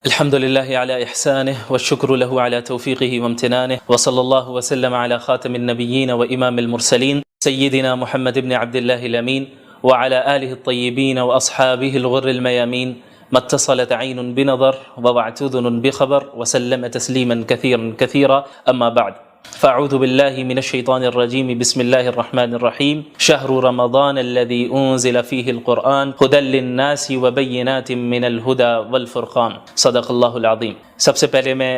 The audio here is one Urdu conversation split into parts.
الحمد لله على إحسانه والشكر له على توفيقه وامتنانه وصلى الله وسلم على خاتم النبيين وإمام المرسلين سيدنا محمد بن عبد الله الأمين وعلى آله الطيبين وأصحابه الغر الميامين ما اتصلت عين بنظر ووعت أذن بخبر وسلم تسليما كثيرا كثيرا أما بعد فأعوذ بالله من الشيطان الرجيم بسم الله الرحمن الرحيم شهر رمضان الذي أنزل فيه القرآن هدى للناس وبينات من الهدى والفرقان صدق اللہ العظیم۔ سب سے پہلے میں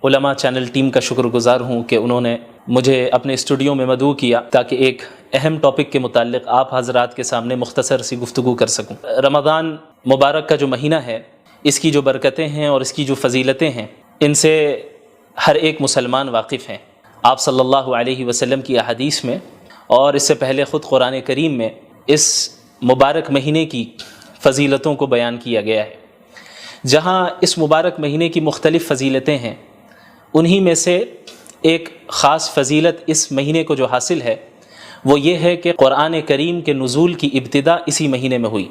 علماء چینل ٹیم کا شکر گزار ہوں کہ انہوں نے مجھے اپنے اسٹوڈیو میں مدعو کیا تاکہ ایک اہم ٹاپک کے متعلق آپ حضرات کے سامنے مختصر سی گفتگو کر سکوں۔ رمضان مبارک کا جو مہینہ ہے، اس کی جو برکتیں ہیں اور اس کی جو فضیلتیں ہیں، ان سے ہر ایک مسلمان واقف ہیں۔ آپ صلی اللہ علیہ وسلم کی احادیث میں اور اس سے پہلے خود قرآن کریم میں اس مبارک مہینے کی فضیلتوں کو بیان کیا گیا ہے۔ جہاں اس مبارک مہینے کی مختلف فضیلتیں ہیں، انہی میں سے ایک خاص فضیلت اس مہینے کو جو حاصل ہے وہ یہ ہے کہ قرآن کریم کے نزول کی ابتدا اسی مہینے میں ہوئی۔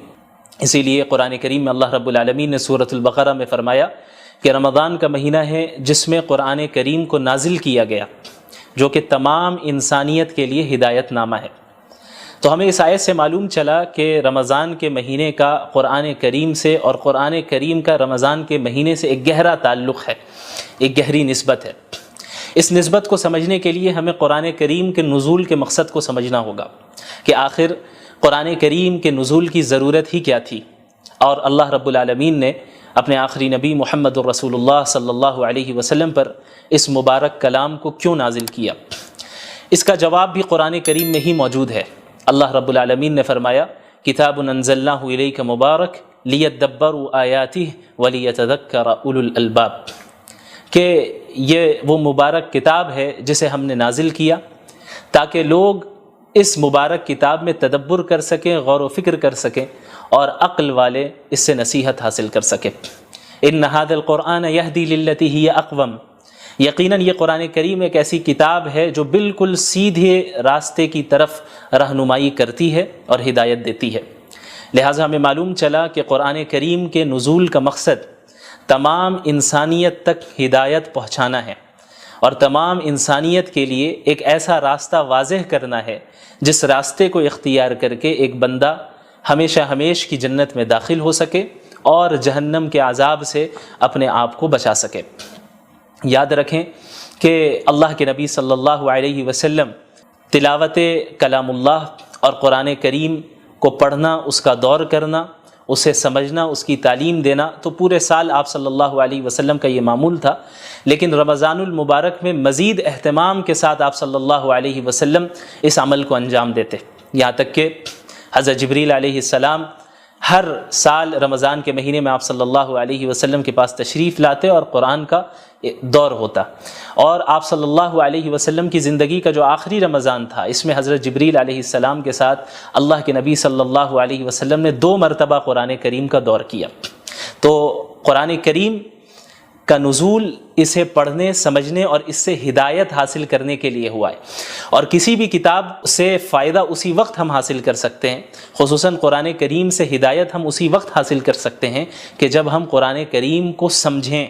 اسی لیے قرآن کریم میں اللہ رب العالمین نے سورۃ البقرہ میں فرمایا کہ رمضان کا مہینہ ہے جس میں قرآن کریم کو نازل کیا گیا، جو کہ تمام انسانیت کے لیے ہدایت نامہ ہے۔ تو ہمیں اس آیت سے معلوم چلا کہ رمضان کے مہینے کا قرآن کریم سے اور قرآن کریم کا رمضان کے مہینے سے ایک گہرا تعلق ہے، ایک گہری نسبت ہے۔ اس نسبت کو سمجھنے کے لیے ہمیں قرآن کریم کے نزول کے مقصد کو سمجھنا ہوگا کہ آخر قرآن کریم کے نزول کی ضرورت ہی کیا تھی، اور اللہ رب العالمین نے اپنے آخری نبی محمد الرسول اللہ صلی اللہ علیہ وسلم پر اس مبارک کلام کو کیوں نازل کیا۔ اس کا جواب بھی قرآن کریم میں ہی موجود ہے۔ اللہ رب العالمین نے فرمایا کتاب انزلناہ الیک مبارک لیدبروا آیاتہ ولیتذکر اولو الالباب، کہ یہ وہ مبارک کتاب ہے جسے ہم نے نازل کیا تاکہ لوگ اس مبارک کتاب میں تدبر کر سکیں، غور و فکر کر سکیں، اور عقل والے اس سے نصیحت حاصل کر سکیں۔ ان ھذا القرآن یہدی للتی ہی اقوم، یقیناً یہ قرآن کریم ایک ایسی کتاب ہے جو بالکل سیدھے راستے کی طرف رہنمائی کرتی ہے اور ہدایت دیتی ہے۔ لہٰذا ہمیں معلوم چلا کہ قرآن کریم کے نزول کا مقصد تمام انسانیت تک ہدایت پہنچانا ہے، اور تمام انسانیت کے لیے ایک ایسا راستہ واضح کرنا ہے جس راستے کو اختیار کر کے ایک بندہ ہمیشہ ہمیش کی جنت میں داخل ہو سکے اور جہنم کے عذاب سے اپنے آپ کو بچا سکے۔ یاد رکھیں کہ اللہ کے نبی صلی اللہ علیہ وسلم تلاوت کلام اللہ اور قرآن کریم کو پڑھنا، اس کا دور کرنا، اسے سمجھنا، اس کی تعلیم دینا تو پورے سال آپ صلی اللہ علیہ وسلم کا یہ معمول تھا، لیکن رمضان المبارک میں مزید اہتمام کے ساتھ آپ صلی اللہ علیہ وسلم اس عمل کو انجام دیتے، یہاں تک کہ حضرت جبریل علیہ السلام ہر سال رمضان کے مہینے میں آپ صلی اللہ علیہ وسلم کے پاس تشریف لاتے اور قرآن کا دور ہوتا، اور آپ صلی اللہ علیہ وسلم کی زندگی کا جو آخری رمضان تھا، اس میں حضرت جبریل علیہ السلام کے ساتھ اللہ کے نبی صلی اللہ علیہ وسلم نے 2 مرتبہ قرآن کریم کا دور کیا۔ تو قرآن کریم کا نزول اسے پڑھنے، سمجھنے اور اس سے ہدایت حاصل کرنے کے لیے ہوا ہے، اور کسی بھی کتاب سے فائدہ اسی وقت ہم حاصل کر سکتے ہیں، خصوصاً قرآن کریم سے ہدایت ہم اسی وقت حاصل کر سکتے ہیں کہ جب ہم قرآن کریم کو سمجھیں،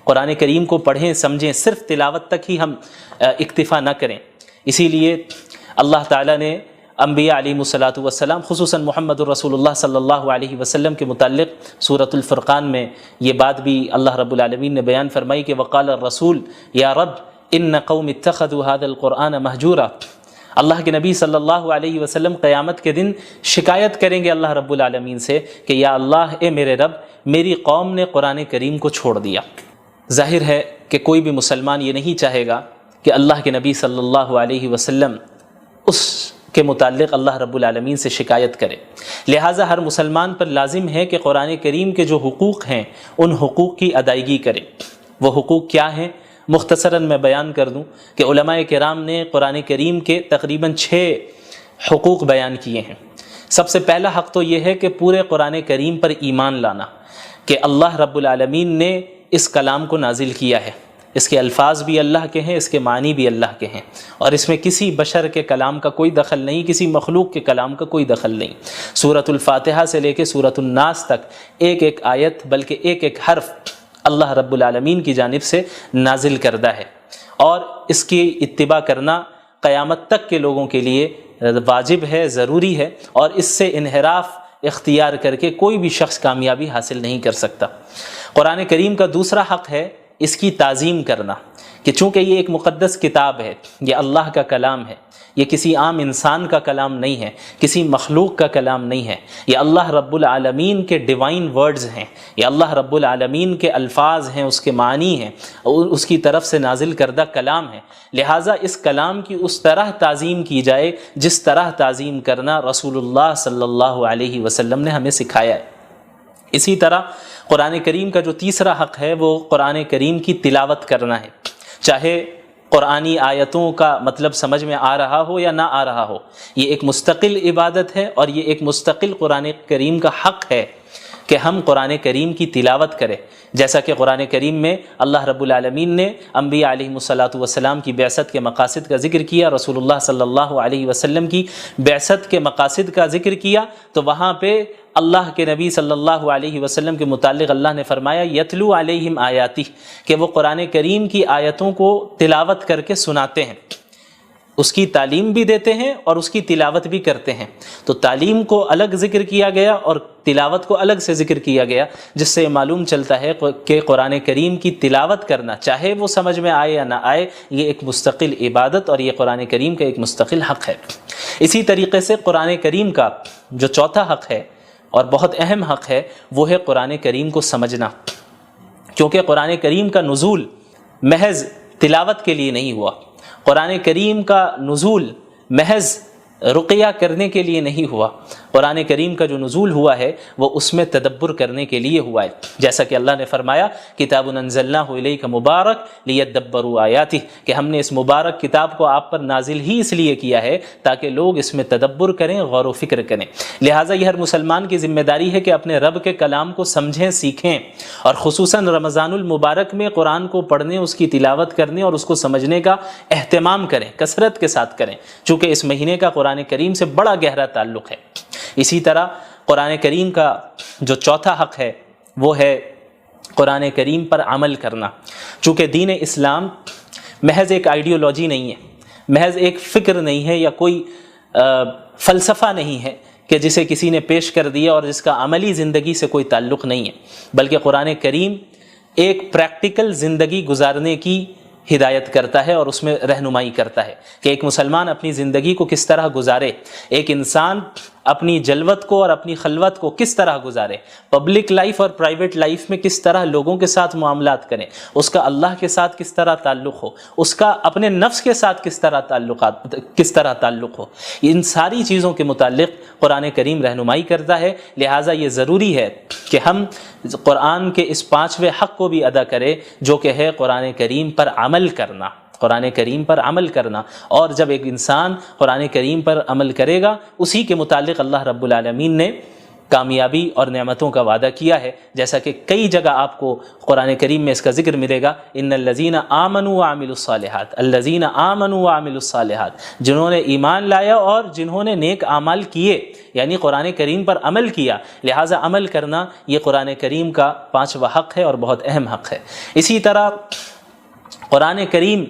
قرآن کریم کو پڑھیں، سمجھیں، صرف تلاوت تک ہی ہم اکتفا نہ کریں۔ اسی لیے اللہ تعالیٰ نے انبیاء علیہ الصلاۃ والسلام، خصوصاً محمد الرسول اللہ صلی اللہ علیہ وسلم کے متعلق سورۃ الفرقان میں یہ بات بھی اللہ رب العالمین نے بیان فرمائی کہ وقال الرسول یا رب ان قوم اتخذوا هذا القرآن مہجورا۔ اللہ کے نبی صلی اللہ علیہ وسلم قیامت کے دن شکایت کریں گے اللہ رب العالمین سے کہ یا اللہ، اے میرے رب، میری قوم نے قرآن کریم کو چھوڑ دیا۔ ظاہر ہے کہ کوئی بھی مسلمان یہ نہیں چاہے گا کہ اللہ کے نبی صلی اللہ علیہ وسلم اس کے متعلق اللہ رب العالمین سے شکایت کرے۔ لہٰذا ہر مسلمان پر لازم ہے کہ قرآن کریم کے جو حقوق ہیں ان حقوق کی ادائیگی کرے۔ وہ حقوق کیا ہیں؟ مختصراً میں بیان کر دوں کہ علماء کرام نے قرآن کریم کے تقریباً 6 حقوق بیان کیے ہیں۔ سب سے پہلا حق تو یہ ہے کہ پورے قرآن کریم پر ایمان لانا کہ اللہ رب العالمین نے اس کلام کو نازل کیا ہے، اس کے الفاظ بھی اللہ کے ہیں، اس کے معنی بھی اللہ کے ہیں، اور اس میں کسی بشر کے کلام کا کوئی دخل نہیں، کسی مخلوق کے کلام کا کوئی دخل نہیں۔ سورۃ الفاتحہ سے لے کے سورۃ الناس تک ایک ایک آیت بلکہ ایک ایک حرف اللہ رب العالمین کی جانب سے نازل کردہ ہے، اور اس کی اتباع کرنا قیامت تک کے لوگوں کے لیے واجب ہے، ضروری ہے، اور اس سے انحراف اختیار کر کے کوئی بھی شخص کامیابی حاصل نہیں کر سکتا۔ قرآن کریم کا دوسرا حق ہے اس کی تعظیم کرنا، کہ چونکہ یہ ایک مقدس کتاب ہے، یہ اللہ کا کلام ہے، یہ کسی عام انسان کا کلام نہیں ہے، کسی مخلوق کا کلام نہیں ہے، یہ اللہ رب العالمین کے ڈیوائن ورڈز ہیں، یہ اللہ رب العالمین کے الفاظ ہیں، اس کے معنی ہیں، اور اس کی طرف سے نازل کردہ کلام ہے۔ لہٰذا اس کلام کی اس طرح تعظیم کی جائے جس طرح تعظیم کرنا رسول اللہ صلی اللہ علیہ وسلم نے ہمیں سکھایا ہے۔ اسی طرح قرآن کریم کا جو تیسرا حق ہے وہ قرآن کریم کی تلاوت کرنا ہے، چاہے قرآنی آیتوں کا مطلب سمجھ میں آ رہا ہو یا نہ آ رہا ہو، یہ ایک مستقل عبادت ہے، اور یہ ایک مستقل قرآن کریم کا حق ہے کہ ہم قرآن کریم کی تلاوت کریں۔ جیسا کہ قرآن کریم میں اللہ رب العالمین نے انبیاء علیہم الصلاۃ والسلام کی بعثت کے مقاصد کا ذکر کیا، رسول اللہ صلی اللہ علیہ وسلم کی بعثت کے مقاصد کا ذکر کیا، تو وہاں پہ اللہ کے نبی صلی اللہ علیہ وسلم کے متعلق اللہ نے فرمایا یتلو علیہم آیاتی، کہ وہ قرآن کریم کی آیتوں کو تلاوت کر کے سناتے ہیں، اس کی تعلیم بھی دیتے ہیں اور اس کی تلاوت بھی کرتے ہیں۔ تو تعلیم کو الگ ذکر کیا گیا اور تلاوت کو الگ سے ذکر کیا گیا، جس سے معلوم چلتا ہے کہ قرآن کریم کی تلاوت کرنا، چاہے وہ سمجھ میں آئے یا نہ آئے، یہ ایک مستقل عبادت اور یہ قرآن کریم کا ایک مستقل حق ہے۔ اسی طریقے سے قرآن کریم کا جو چوتھا حق ہے اور بہت اہم حق ہے وہ ہے قرآن کریم کو سمجھنا، کیونکہ قرآن کریم کا نزول محض تلاوت کے لیے نہیں ہوا، قرآن کریم کا نزول محض رقیہ کرنے کے لیے نہیں ہوا، قرآن کریم کا جو نزول ہوا ہے وہ اس میں تدبر کرنے کے لیے ہوا ہے، جیسا کہ اللہ نے فرمایا کتاب انزلناہ الیک مبارک لیدبروا آیاتہ، کہ ہم نے اس مبارک کتاب کو آپ پر نازل ہی اس لیے کیا ہے تاکہ لوگ اس میں تدبر کریں، غور و فکر کریں۔ لہٰذا یہ ہر مسلمان کی ذمہ داری ہے کہ اپنے رب کے کلام کو سمجھیں، سیکھیں، اور خصوصاً رمضان المبارک میں قرآن کو پڑھنے، اس کی تلاوت کرنے اور اس کو سمجھنے کا اہتمام کریں، کثرت کے ساتھ کریں، چونکہ اس مہینے کا قرآن کریم سے بڑا گہرا تعلق ہے۔ اسی طرح قرآن کریم کا جو چوتھا حق ہے وہ ہے قرآن کریم پر عمل کرنا، چونکہ دین اسلام محض ایک آئیڈیالوجی نہیں ہے، محض ایک فکر نہیں ہے، یا کوئی فلسفہ نہیں ہے کہ جسے کسی نے پیش کر دیا اور جس کا عملی زندگی سے کوئی تعلق نہیں ہے، بلکہ قرآن کریم ایک پریکٹیکل زندگی گزارنے کی ہدایت کرتا ہے اور اس میں رہنمائی کرتا ہے کہ ایک مسلمان اپنی زندگی کو کس طرح گزارے، ایک انسان اپنی جلوت کو اور اپنی خلوت کو کس طرح گزارے، پبلک لائف اور پرائیویٹ لائف میں کس طرح لوگوں کے ساتھ معاملات کریں، اس کا اللہ کے ساتھ کس طرح تعلق ہو، اس کا اپنے نفس کے ساتھ کس طرح تعلق ہو، ان ساری چیزوں کے متعلق قرآن کریم رہنمائی کرتا ہے۔ لہٰذا یہ ضروری ہے کہ ہم قرآن کے اس پانچویں حق کو بھی ادا کریں، جو کہ ہے قرآن کریم پر عمل کرنا، قرآن کریم پر عمل کرنا۔ اور جب ایک انسان قرآن کریم پر عمل کرے گا، اسی کے متعلق اللہ رب العالمین نے کامیابی اور نعمتوں کا وعدہ کیا ہے، جیسا کہ کئی جگہ آپ کو قرآن کریم میں اس کا ذکر ملے گا، ان الذین آمنوا وعملوا الصالحات، الذین آمنوا وعملوا الصالحات، جنہوں نے ایمان لایا اور جنہوں نے نیک اعمال کیے، یعنی قرآن کریم پر عمل کیا۔ لہٰذا عمل کرنا یہ قرآن کریم کا پانچواں حق ہے اور بہت اہم حق ہے۔ اسی طرح قرآن کریم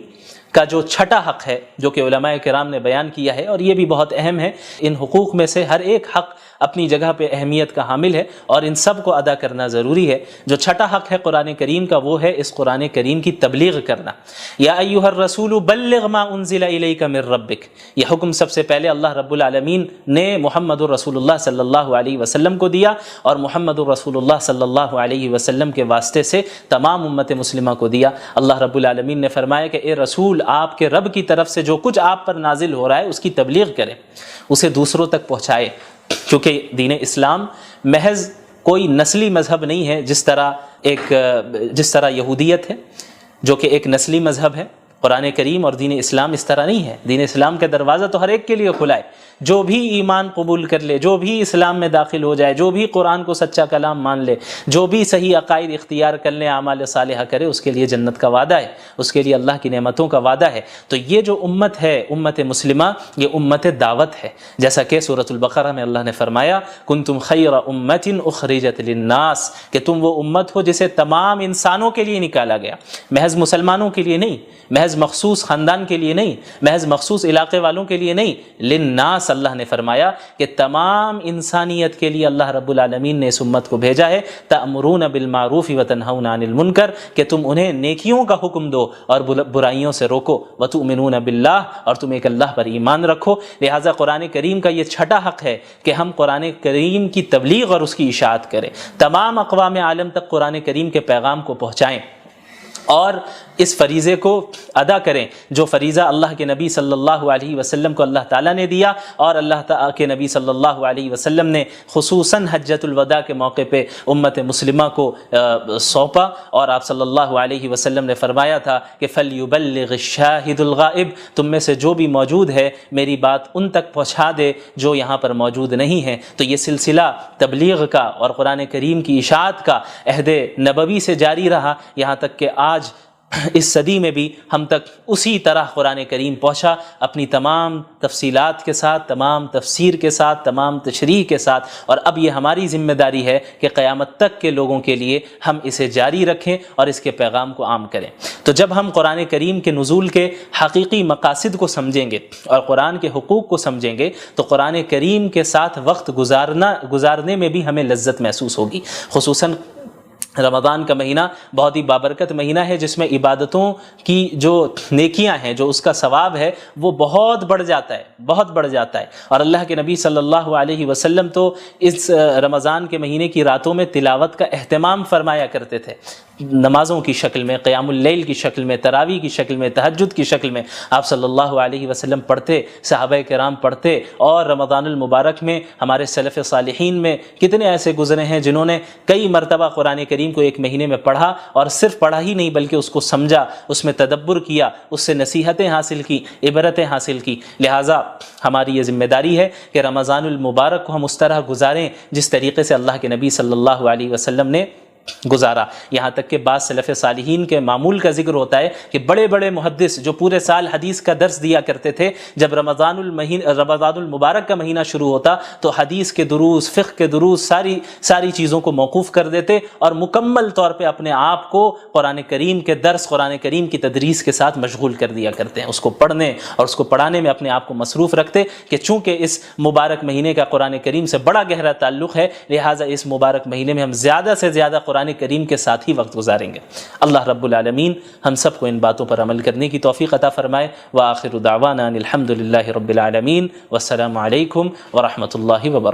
کا جو چھٹا حق ہے جو کہ علماء کرام نے بیان کیا ہے، اور یہ بھی بہت اہم ہے، ان حقوق میں سے ہر ایک حق اپنی جگہ پہ اہمیت کا حامل ہے اور ان سب کو ادا کرنا ضروری ہے۔ جو چھٹا حق ہے قرآن کریم کا وہ ہے اس قرآن کریم کی تبلیغ کرنا۔ یا ایھا الرسول بلغ ما انزل الیک من ربک، یہ حکم سب سے پہلے اللہ رب العالمین نے محمد الرسول اللہ صلی اللہ علیہ وسلم کو دیا، اور محمد الرسول اللہ صلی اللہ علیہ وسلم کے واسطے سے تمام امت مسلمہ کو دیا۔ اللہ رب العالمین نے فرمایا کہ اے رسول، آپ کے رب کی طرف سے جو کچھ آپ پر نازل ہو رہا ہے اس کی تبلیغ کریں، اسے دوسروں تک پہنچائے، کیونکہ دین اسلام محض کوئی نسلی مذہب نہیں ہے، جس طرح یہودیت ہے جو کہ ایک نسلی مذہب ہے۔ قرآن کریم اور دین اسلام اس طرح نہیں ہے. دین اسلام کا دروازہ تو ہر ایک کے لیے کھلا ہے. جو بھی ایمان قبول کر لے، جو بھی اسلام میں داخل ہو جائے، جو بھی قرآن کو سچا کلام مان لے، جو بھی صحیح عقائد اختیار کر لے، اعمال صالحہ کرے، اس کے لیے جنت کا وعدہ ہے، اس کے لیے اللہ کی نعمتوں کا وعدہ ہے. تو یہ جو امت ہے، امت مسلمہ، یہ امت دعوت ہے. جیسا کہ سورۃ البقرہ میں اللہ نے فرمایا کنتم خیر امۃ اخرجت للناس، کہ تم وہ امت ہو جسے تمام انسانوں کے لیے نکالا گیا، محض مسلمانوں کے لیے نہیں، محض مخصوص خاندان کے لیے نہیں، محض مخصوص علاقے والوں کے لیے نہیں، للناس اللہ نے فرمایا کہ تمام انسانیت کے لیے اللہ رب العالمین نے اس امت کو بھیجا ہے. تأمرون بالمعروف وتنہون عن المنکر، کہ تم انہیں نیکیوں کا حکم دو اور برائیوں سے روکو. وتؤمنون باللہ، اور تم ایک اللہ پر ایمان رکھو. لہٰذا قرآن کریم کا یہ چھٹا حق ہے کہ ہم قرآن کریم کی تبلیغ اور اس کی اشاعت کریں، تمام اقوام عالم تک قرآن کریم کے پیغام کو پہنچائیں اور اس فریضے کو ادا کریں جو فریضہ اللہ کے نبی صلی اللہ علیہ وسلم کو اللہ تعالیٰ نے دیا، اور اللہ تعالیٰ کے نبی صلی اللہ علیہ وسلم نے خصوصاً حجۃ الوداع کے موقع پہ امت مسلمہ کو سونپا. اور آپ صلی اللہ علیہ وسلم نے فرمایا تھا کہ فَلْيُبَلِّغِ الشَّاهِدُ الْغَائِبُ، تم میں سے جو بھی موجود ہے میری بات ان تک پہنچا دے جو یہاں پر موجود نہیں ہیں. تو یہ سلسلہ تبلیغ کا اور قرآن کریم کی اشاعت کا عہد نبوی سے جاری رہا، یہاں تک کہ آج اس صدی میں بھی ہم تک اسی طرح قرآن کریم پہنچا، اپنی تمام تفصیلات کے ساتھ، تمام تفسیر کے ساتھ، تمام تشریح کے ساتھ. اور اب یہ ہماری ذمہ داری ہے کہ قیامت تک کے لوگوں کے لیے ہم اسے جاری رکھیں اور اس کے پیغام کو عام کریں. تو جب ہم قرآن کریم کے نزول کے حقیقی مقاصد کو سمجھیں گے اور قرآن کے حقوق کو سمجھیں گے تو قرآن کریم کے ساتھ وقت گزارنے میں بھی ہمیں لذت محسوس ہوگی. خصوصاً رمضان کا مہینہ بہت ہی بابرکت مہینہ ہے، جس میں عبادتوں کی جو نیکیاں ہیں، جو اس کا ثواب ہے، وہ بہت بڑھ جاتا ہے، بہت بڑھ جاتا ہے. اور اللہ کے نبی صلی اللہ علیہ وسلم تو اس رمضان کے مہینے کی راتوں میں تلاوت کا اہتمام فرمایا کرتے تھے، نمازوں کی شکل میں، قیام اللیل کی شکل میں، تراویح کی شکل میں، تہجد کی شکل میں آپ صلی اللہ علیہ وسلم پڑھتے، صحابہ کرام پڑھتے. اور رمضان المبارک میں ہمارے سلف صالحین میں کتنے ایسے گزرے ہیں جنہوں نے کئی مرتبہ قرآن کریم کو ایک مہینے میں پڑھا، اور صرف پڑھا ہی نہیں بلکہ اس کو سمجھا، اس میں تدبر کیا، اس سے نصیحتیں حاصل کی، عبرتیں حاصل کی. لہٰذا ہماری یہ ذمہ داری ہے کہ رمضان المبارک کو ہم اس طرح گزاریں جس طریقے سے اللہ کے نبی صلی اللہ علیہ وسلم نے گزارا. یہاں تک کہ بعض سلف صالحین کے معمول کا ذکر ہوتا ہے کہ بڑے بڑے محدث جو پورے سال حدیث کا درس دیا کرتے تھے، جب رمضان المبارک کا مہینہ شروع ہوتا تو حدیث کے دروس، فقہ کے دروس، ساری چیزوں کو موقوف کر دیتے اور مکمل طور پہ اپنے آپ کو قرآن کریم کے درس، قرآن کریم کی تدریس کے ساتھ مشغول کر دیا کرتے ہیں. اس کو پڑھنے اور اس کو پڑھانے میں اپنے آپ کو مصروف رکھتے کہ چونکہ اس مبارک مہینے کا قرآن کریم سے بڑا گہرا تعلق ہے، لہٰذا اس مبارک مہینے میں ہم زیادہ سے زیادہ قرآن کریم کے ساتھ ہی وقت گزاریں گے. اللہ رب العالمین ہم سب کو ان باتوں پر عمل کرنے کی توفیق عطا فرمائے. وآخر دعوانا الحمد للہ رب العالمین، والسلام علیکم ورحمۃ اللہ وبرکاتہ.